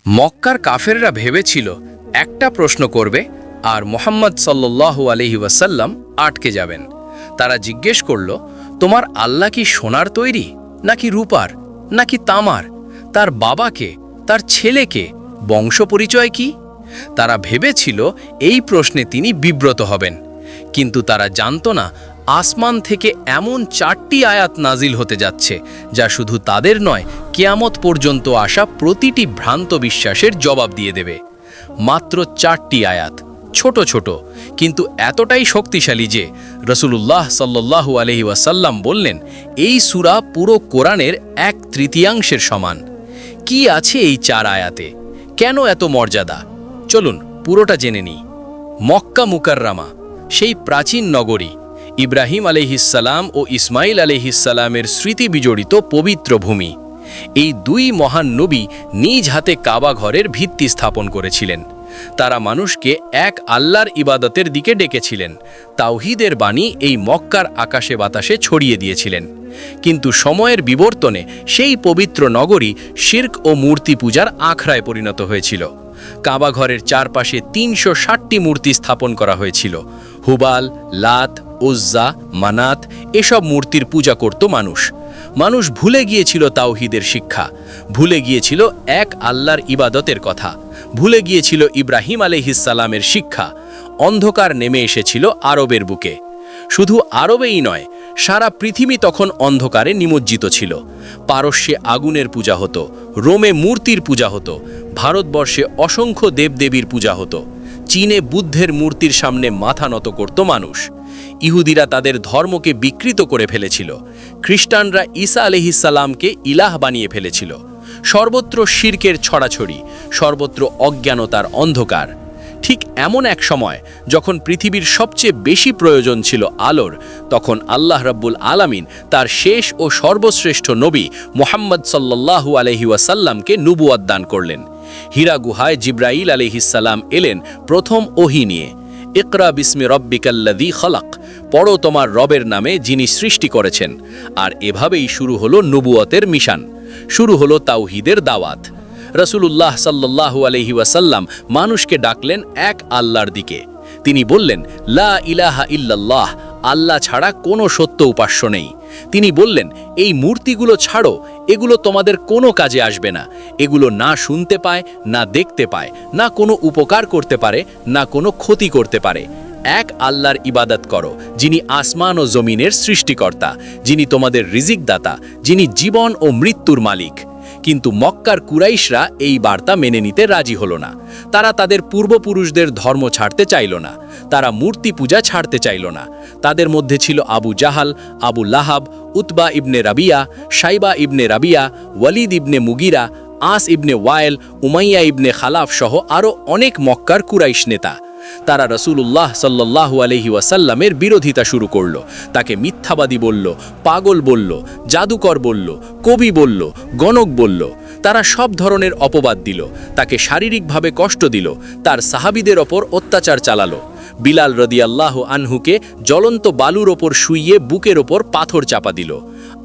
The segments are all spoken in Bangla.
মক্কার কাফেররা ভেবেছিল একটা প্রশ্ন করবে আর মুহাম্মদ সাল্লাল্লাহু আলাইহি ওয়াসাল্লাম আটকে যাবেন। তারা জিজ্ঞেস করল, তোমার আল্লাহ কি সোনার তৈরি, নাকি রূপার, নাকি তামার? তার বাবাকে, তার ছেলেকে, বংশ পরিচয় কি? তারা ভেবেছিল এই প্রশ্নে তিনি বিব্রত হবেন, কিন্তু তারা জানত না আসমান থেকে এমন 4টি আয়াত নাজিল হতে যাচ্ছে যা শুধু তাদের নয়, কিয়ামত পর্যন্ত আসা প্রতিটি ভ্রান্ত বিশ্বাসের জবাব দিয়ে দেবে। মাত্র 4টি আয়াত, ছোট ছোট, কিন্তু এতটাই শক্তিশালী যে রাসূলুল্লাহ সাল্লাল্লাহু আলাইহি ওয়াসাল্লাম বললেন, এই সূরা পুরো কোরআনের 1/3 সমান। কি আছে এই 4 আয়াতে? কেন এত মর্যাদা? চলুন পুরোটা জেনে নিই। মক্কা মুকাররামা, সেই প্রাচীন নগরী, ইব্রাহিম আলাইহিসসালাম ও ইসমাইল আলাইহিসসালামের স্মৃতি বিজড়িত পবিত্র ভূমি। এই দুই মহান নবী নিজ হাতে কাবা ঘরের ভিত্তি স্থাপন করেছিলেন। তারা মানুষকে এক আল্লাহর ইবাদতের দিকে ডেকেছিলেন। তাওহীদের বাণী এই মক্কার আকাশে বাতাসে ছড়িয়ে দিয়েছিলেন। কিন্তু সময়ের বিবর্তনে সেই পবিত্র নগরী শিরক ও মূর্তি পূজার আখড়ায় পরিণত হয়েছিল। কাবা ঘরের চারপাশে 360টি মূর্তি স্থাপন করা হয়েছিল। হুবাল, লাত, উজ্জা, মানাত এসব মূর্তির পূজা করত মানুষ। মানুষ ভুলে গিয়েছিল তাওহীদের শিক্ষা, ভুলে গিয়েছিল এক আল্লাহর ইবাদতের কথা, ভুলে গিয়েছিল ইব্রাহিম আলাইহিসসালামের শিক্ষা। অন্ধকার নেমে এসেছিল আরবের বুকে। শুধু আরবেই নয়, সারা পৃথিবী তখন অন্ধকারে নিমজ্জিত ছিল। পারস্যে আগুনের পূজা হতো, রোমে মূর্তির পূজা হতো, ভারতবর্ষে অসংখ্য দেবদেবীর পূজা হতো, চীনে বুদ্ধের মূর্তির সামনে মাথা নত করত মানুষ। ইহুদিরা তাদের ধর্মকে বিকৃত করে ফেলেছিল। খ্রিস্টানরা ঈসা আলাইহিসসালামকে ইলাহ বানিয়ে ফেলেছিল। সর্বত্র শিরকের ছড়াছড়ি, সর্বত্র অজ্ঞানতার অন্ধকার। ঠিক এমন এক সময় যখন পৃথিবীর সবচেয়ে বেশি প্রয়োজন ছিল আলোর, তখন আল্লাহ রাব্বুল আলামিন তার শেষ ও সর্বশ্রেষ্ঠ নবী মুহাম্মদ সাল্লাল্লাহু আলাইহি ওয়াসাল্লামকে নবুয়ত দান করলেন। হীরা গুহায় জিবরাইল আলাইহিসসালাম এলেন প্রথম ওহী নিয়ে। ইকরা বিসমি রব্বিকাল্লাযী খলাক, পড়ো তোমার রবের নামে যিনি সৃষ্টি করেছেন। আর এভাবেই শুরু হলো নবুয়তের মিশন, শুরু হলো তাওহীদের দাওয়াত। রাসূলুল্লাহ সাল্লাল্লাহু আলাইহি ওয়াসাল্লাম মানুষকে ডাকলেন এক আল্লাহর দিকে। তিনি বললেন, লা ইলাহা ইল্লাল্লাহ, আল্লাহ ছাড়া কোনো সত্য উপাস্য নেই। তিনি বললেন, এই মূর্তিগুলো ছাড়ো, এগুলো তোমাদের কোনো কাজে আসবে না। এগুলো না শুনতে পায়, না দেখতে পায়, না কোনো উপকার করতে পারে, না কোনো ক্ষতি করতে পারে। এক আল্লাহর ইবাদত করো, যিনি আসমান ও জমিনের সৃষ্টিকর্তা, যিনি তোমাদের রিজিক দাতা, যিনি জীবন ও মৃত্যুর মালিক। কিন্তু মক্কার কুরাইশরা এই বার্তা মেনে নিতে রাজি হলো না। তারা তাদের পূর্বপুরুষদের ধর্ম ছাড়তে চাইল না, তারা মূর্তি পূজা ছাড়তে চাইল না। তাদের মধ্যে ছিল আবু জাহাল, আবু লাহাব, উতবা ইবনে রাবিয়া, শাইবা ইবনে রাবিয়া, ওয়ালিদ ইবনে মুগিরা, আস ইবনে ওয়াইল, উমাইয়া ইবনে খালাফ সহ আরও অনেক মক্কার কুরাইশ নেতা। তারা রাসূলুল্লাহ সাল্লাল্লাহু আলাইহি ওয়াসাল্লামের বিরোধিতা শুরু করল। তাকে মিথ্যাবাদী বলল, পাগল বলল, জাদুকর বলল, কবি বলল, গণক বলল। তারা সব ধরনের অপবাদ দিল, তাকে শারীরিকভাবে কষ্ট দিল, তার সাহাবীদের ওপর অত্যাচার চালালো। বিলাল রাদিয়াল্লাহু আনহুকে জ্বলন্ত বালুর ওপর শুইয়ে বুকের ওপর পাথর চাপা দিল।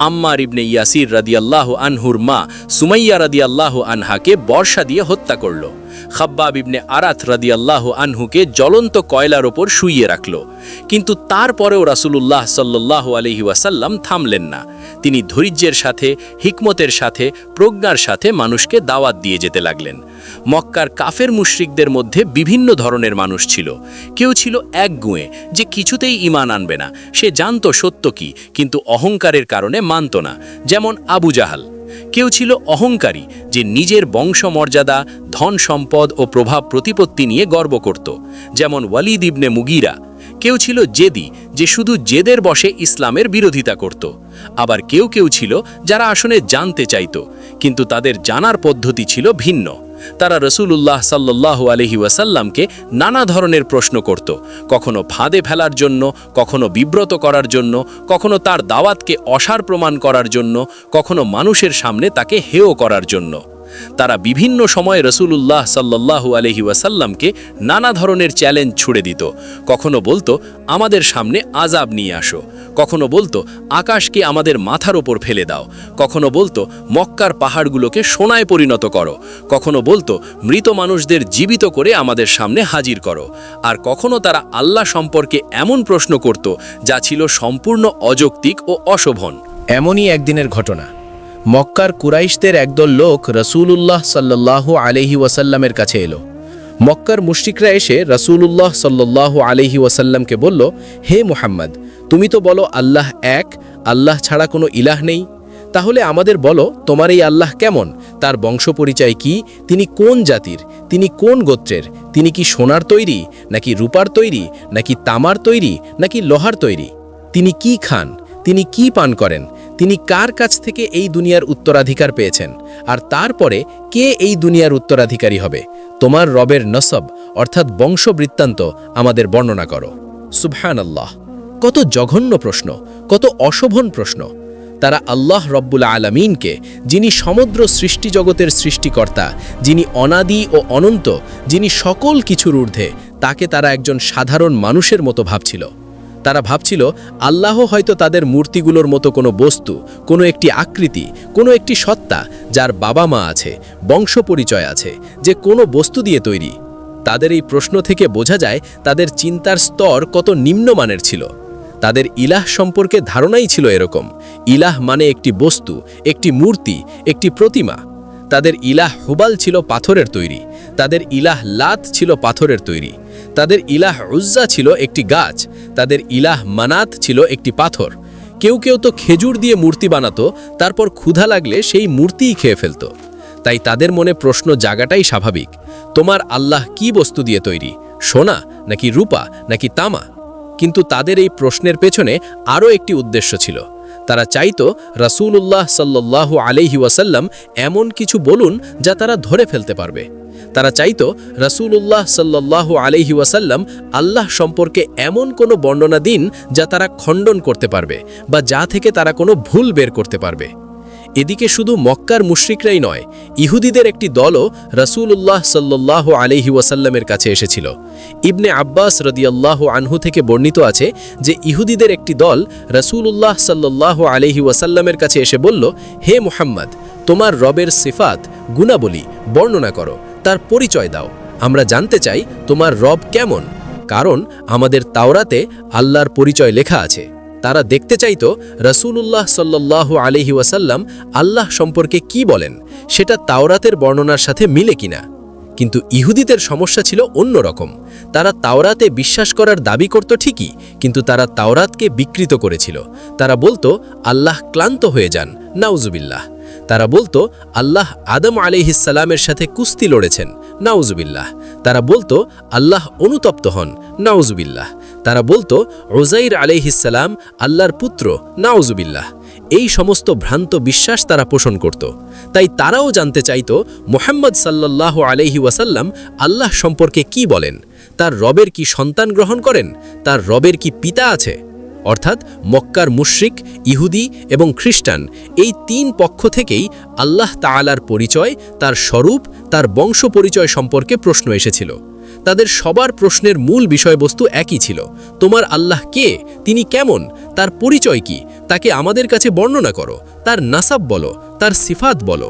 আম্মার ইবনে ইয়াসির রাদিয়াল্লাহু আনহুর মা সুমাইয়া রাদিয়াল্লাহু আনহাকে বর্ষা দিয়ে হত্যা করল। খাব্বাব ইবনে আরাত রাদিয়াল্লাহু আনহুকে জ্বলন্ত কয়লার ওপর শুইয়ে রাখল। কিন্তু তারপরেও রাসূলুল্লাহ সাল্লাল্লাহু আলাইহি ওয়াসাল্লাম থামলেন না। তিনি ধৈর্যের সাথে, হিকমতের সাথে, প্রজ্ঞার সাথে মানুষকে দাওয়াত দিয়ে যেতে লাগলেন। মক্কার কাফের মুশরিকদের মধ্যে বিভিন্ন ধরনের মানুষ ছিল। কেউ ছিল একগুঁয়ে, যে কিছুতেই ঈমান আনবে না। সে জানত সত্য কি, কিন্তু অহংকারের কারণে মানত না, যেমন আবু জাহাল। কেউ ছিল অহংকারী, যে নিজের বংশমর্যাদা, ধন সম্পদ ও প্রভাব প্রতিপত্তি নিয়ে গর্ব করত, যেমন ওয়ালিদ ইবনে মুগিরা। কেউ ছিল জেদি, যে শুধু জেদের বশে ইসলামের বিরোধিতা করত। আবার কেউ কেউ ছিল যারা আসলে জানতে চাইত, কিন্তু তাদের জানার পদ্ধতি ছিল ভিন্ন। তারা রাসূলুল্লাহ সাল্লাল্লাহু আলাইহি ওয়াসাল্লামকে নানা ধরনের প্রশ্ন করত, কখনো ফাঁদে ফেলার জন্য, কখনো বিব্রত করার জন্য, কখনো তার দাওয়াতকে অসার প্রমাণ করার জন্য, কখনো মানুষের সামনে তাকে হেয় করার জন্য। তারা বিভিন্ন সময় রসুলুল্লাহ সাল্লাল্লাহু আলাইহি ওয়াসাল্লামকে নানা ধরনের চ্যালেঞ্জ ছুড়ে দিত। কখনো বলতো, আমাদের সামনে আযাব নিয়ে আসো। কখনো বলতো, আকাশকে আমাদের মাথার ওপর ফেলে দাও। কখনো বলতো, মক্কার পাহাড়গুলোকে সোনায় পরিণত করো। কখনো বলতো, মৃত মানুষদের জীবিত করে আমাদের সামনে হাজির করো। আর কখনো তারা আল্লাহ সম্পর্কে এমন প্রশ্ন করত যা ছিল সম্পূর্ণ অযৌক্তিক ও অশোভন। এমনই একদিনের ঘটনা। মক্কার কুরাইশদের একদল লোক রাসূলুল্লাহ সাল্লাল্লাহু আলাইহি ওয়াসাল্লামের কাছে এলো। মক্কার মুশরিকরা এসে রাসূলুল্লাহ সাল্লাল্লাহু আলাইহি ওয়াসাল্লামকে বলল, হে মুহাম্মদ, তুমি তো বলো আল্লাহ এক, আল্লাহ ছাড়া কোনো ইলাহ নেই। তাহলে আমাদের বলো, তোমার এই আল্লাহ কেমন? তার বংশ পরিচয় কি? তিনি কোন জাতির? তিনি কোন গোত্রের? তিনি কি সোনার তৈরি, নাকি রূপার তৈরি, নাকি তামার তৈরি, নাকি লোহার তৈরি? তিনি কি খান? তিনি কি পান করেন? তিনি কার কাছ থেকে এই দুনিয়ার উত্তরাধিকার পেয়েছেন? আর তারপরে কে এই দুনিয়ার উত্তরাধিকারী হবে? তোমার রবের নসব অর্থাৎ বংশবৃত্তান্ত আমাদের বর্ণনা করো। সুবহানাল্লাহ! কত জঘন্য প্রশ্ন, কত অশোভন প্রশ্ন! তারা আল্লাহ রব্বুল আলামিনকে, যিনি সমগ্র সৃষ্টিজগতের সৃষ্টিকর্তা, যিনি অনাদি ও অনন্ত, যিনি সকল কিছুর ঊর্ধ্বে, তাকে তারা একজন সাধারণ মানুষের মতো ভাবছিল। তারা ভাবছিল আল্লাহ হয়তো তাদের মূর্তিগুলোর মতো কোনো বস্তু, কোনো একটি আকৃতি, কোনো একটি সত্তা, যার বাবা মা আছে, বংশ পরিচয় আছে, যে কোনো বস্তু দিয়ে তৈরি। তাদের এই প্রশ্ন থেকে বোঝা যায় তাদের চিন্তার স্তর কত নিম্নমানের ছিল। তাদের ইলাহ সম্পর্কে ধারণাই ছিল এরকম, ইলাহ মানে একটি বস্তু, একটি মূর্তি, একটি প্রতিমা। তাদের ইলাহ হুবাল ছিল পাথরের তৈরি, তাদের ইলাহ লাত ছিল পাথরের তৈরি, তাদের ইলাহ উজ্জা ছিল একটি গাছ, তাদের ইলাহ মানাত ছিল একটি পাথর। কেউ কেউ তো খেজুর দিয়ে মূর্তি বানাতো, তারপর ক্ষুধা লাগলে সেই মূর্তিই খেয়ে ফেলত। তাই তাদের মনে প্রশ্ন জাগাটাই স্বাভাবিক, তোমার আল্লাহ কি বস্তু দিয়ে তৈরি? সোনা, নাকি রূপা, নাকি তামা? কিন্তু তাদের এই প্রশ্নের পেছনে আরও একটি উদ্দেশ্য ছিল। তারা চাইতো রাসূলুল্লাহ সাল্লাল্লাহু আলাইহি ওয়াসাল্লাম এমন কিছু বলুন যা তারা ধরে ফেলতে পারবে। তারা চাইতো রাসূলুল্লাহ সাল্লাল্লাহু আলাইহি ওয়াসাল্লাম আল্লাহ সম্পর্কে এমন কোনো বর্ণনা দিন যা তারা খণ্ডন করতে পারবে বা যা থেকে তারা কোনো ভুল বের করতে পারবে। এদিকে শুধু মক্কার মুশরিকরাই নয়, ইহুদিদের একটি দলও রাসূলুল্লাহ সাল্লাল্লাহু আলাইহি ওয়াসাল্লামের কাছে এসেছিল। ইবনে আব্বাস রাদিয়াল্লাহু আনহু থেকে বর্ণিত আছে যে ইহুদিদের একটি দল রাসূলুল্লাহ সাল্লাল্লাহু আলাইহি ওয়াসাল্লামের কাছে এসে বলল, হে মুহাম্মদ, তোমার রবের সিফাত, গুণাবলী বর্ণনা করো, তার পরিচয় দাও। আমরা জানতে চাই তোমার রব কেমন, কারণ আমাদের তাওরাতে আল্লাহর পরিচয় লেখা আছে। তারা দেখতে চাইতো রাসূলুল্লাহ সাল্লাল্লাহু আলাইহি ওয়াসাল্লাম আল্লাহ সম্পর্কে কি বলেন, সেটা তাওরাতের বর্ণনার সাথে মিলে কিনা। কিন্তু ইহুদিদের সমস্যা ছিল অন্যরকম। তারা তাওরাতে বিশ্বাস করার দাবি করত ঠিকই, কিন্তু তারা তাওরাতকে বিকৃত করেছিল। তারা বলতো আল্লাহ ক্লান্ত হয়ে যান, নাউজুবিল্লাহ। তারা বলতো আল্লাহ আদম আলাইহিস সালামের সাথে কুস্তি লড়েছেন, নাউজুবিল্লাহ। তারা বলতো আল্লাহ অনুতপ্ত হন, নাউজুবিল্লাহ। তারা বলতো উযাইর আলাইহিস সালাম আল্লাহর পুত্র, নাউজুবিল্লাহ। এই সমস্ত ভ্রান্ত বিশ্বাস তারা পোষণ করত। তাই তারাও জানতে চাইতো মুহাম্মদ সাল্লাল্লাহু আলাইহি ওয়াসাল্লাম আল্লাহ সম্পর্কে কি বলেন, তার রবের কি সন্তান গ্রহণ করেন, তার রবের কি পিতা আছে। অর্থাৎ মক্কার মুশরিক, ইহুদি এবং খ্রিস্টান এই তিন পক্ষ থেকেই আল্লাহ তাআলার পরিচয়, তার স্বরূপ, তার বংশ পরিচয় সম্পর্কে প্রশ্ন এসেছিল। তাদের সবার প্রশ্নের মূল বিষয়বস্তু একই ছিল, তোমার আল্লাহ কে, তিনি কেমন, তার পরিচয় কি, তাকে আমাদের কাছে বর্ণনা করো, তার নাসাব বলো, তার সিফাত বলো।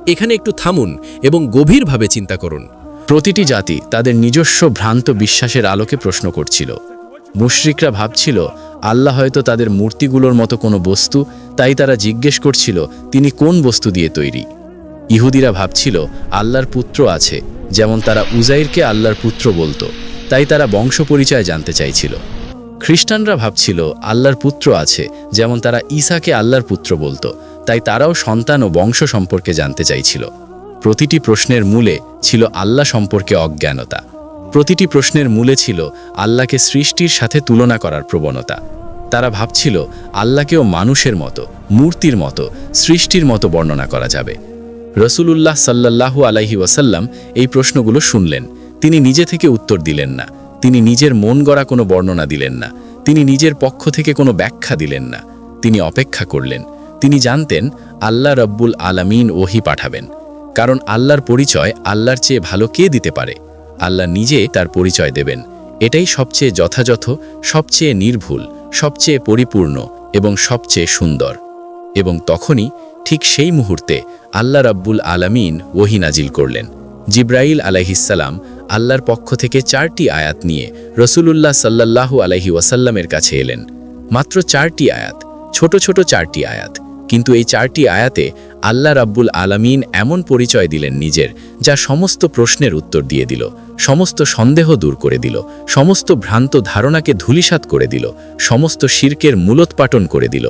এখানে একটু থামুন এবং গভীরভাবে চিন্তা করুন। প্রতিটি জাতি তাদের নিজস্ব ভ্রান্ত বিশ্বাসের আলোকে প্রশ্ন করছিল। মুশরিকরা ভাবছিল আল্লাহ হয়তো তাদের মূর্তিগুলোর মতো কোনো বস্তু, তাই তারা জিজ্ঞেস করছিল তিনি কোন বস্তু দিয়ে তৈরি। ইহুদিরা ভাবছিল আল্লাহর পুত্র আছে, যেমন তারা উযাইরকে আল্লাহর পুত্র বলতো, তাই তারা বংশ পরিচয় জানতে চাইছিল। খ্রিস্টানরা ভাবছিল আল্লাহর পুত্র আছে, যেমন তারা ঈসাকে আল্লাহর পুত্র বলতো, তাই তারাও সন্তান ও বংশ সম্পর্কে জানতে চাইছিল। প্রতিটি প্রশ্নের মূলে ছিল আল্লাহ সম্পর্কে অজ্ঞানতা। প্রতিটি প্রশ্নের মূলে ছিল আল্লাহকে সৃষ্টির সাথে তুলনা করার প্রবণতা। তারা ভাবছিল আল্লাহকেও মানুষের মতো, মূর্তির মতো, সৃষ্টির মতো বর্ণনা করা যাবে। রাসূলুল্লাহ সাল্লাল্লাহু আলাইহি ওয়াসাল্লাম এই প্রশ্নগুলো শুনলেন। তিনি নিজে থেকে উত্তর দিলেন না, তিনি নিজের মন গড়া কোনো বর্ণনা দিলেন না, তিনি নিজের পক্ষ থেকে কোনো ব্যাখ্যা দিলেন না। তিনি অপেক্ষা করলেন। তিনি জানতেন আল্লাহ রব্বুল আলামিন ওহী পাঠাবেন। কারণ আল্লাহর পরিচয় আল্লাহর চেয়ে ভালো কে দিতে পারে? আল্লাহ নিজে তার পরিচয় দেবেন। এটাই সবচেয়ে যথাযথ, সবচেয়ে নির্ভুল, সবচেয়ে পরিপূর্ণ এবং সবচেয়ে সুন্দর। এবং তখনই ঠিক সেই মুহূর্তে আল্লাহ রাব্বুল আলামিন ওহী নাজিল করলেন। জিব্রাইল আলাইহিসসালাম আল্লাহর পক্ষ থেকে 4টি আয়াত নিয়ে রাসূলুল্লাহ সাল্লাল্লাহু আলাইহি ওয়াসাল্লামের কাছে এলেন। মাত্র 4টি আয়াত, ছোট ছোট 4টি আয়াত, কিন্তু এই 4টি আয়াতে আল্লাহ রাব্বুল আলামিন এমন পরিচয় দিলেন নিজের, যা সমস্ত প্রশ্নের উত্তর দিয়ে দিল, সমস্ত সন্দেহ দূর করে দিল, সমস্ত ভ্রান্ত ধারণাকে ধূলিসাৎ করে দিল, সমস্ত শিরকের মূলোৎপাটন করে দিল।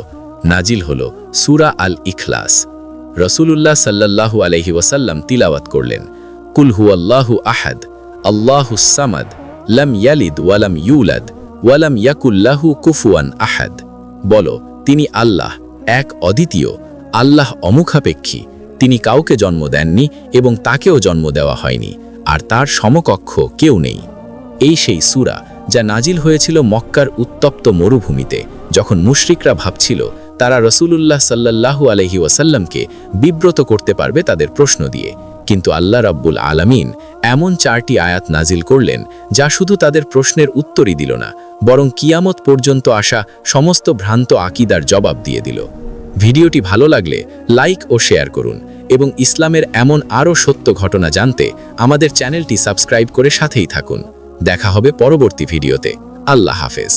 নাজিল হল সূরা আল ইখলাস। রাসূলুল্লাহ সাল্লাল্লাহু আলাইহি ওয়াসাল্লাম তিলাওয়াত করলেন, কুল হুয়াল্লাহু আহাদ, আল্লাহুস সামাদ, লাম ইয়ালিদ ওয়ালাম ইউলাদ ওয়ালাম ইয়াকুল লাহু কুফুয়ান আহাদ। বলো, তিনি আল্লাহ, এক অদ্বিতীয়, আল্লাহ অমুখাপেক্ষী, তিনি কাউকে জন্ম দেননি এবং তাকেও জন্ম দেওয়া হয়নি, আর তার সমকক্ষ কেউ নেই। এই সেই সূরা যা নাজিল হয়েছিল মক্কার উত্তপ্ত মরুভূমিতে, যখন মুশরিকরা ভাবছিল তারা রাসূলুল্লাহ সাল্লাল্লাহু আলাইহি ওয়াসাল্লামকে বিব্রত করতে পারবে তাদের প্রশ্ন দিয়ে। কিন্তু আল্লাহ রাব্বুল আলামিন এমন 4টি আয়াত নাজিল করলেন, যা শুধু তাদের প্রশ্নের উত্তরই দিল না, বরং কিয়ামত পর্যন্ত আসা সমস্ত ভ্রান্ত আকীদার জবাব দিয়ে দিল। ভিডিওটি ভালো লাগলে লাইক ও শেয়ার করুন এবং ইসলামের এমন আরও সত্য ঘটনা জানতে আমাদের চ্যানেলটি সাবস্ক্রাইব করে সাথেই থাকুন। দেখা হবে পরবর্তী ভিডিওতে। আল্লাহ হাফেজ।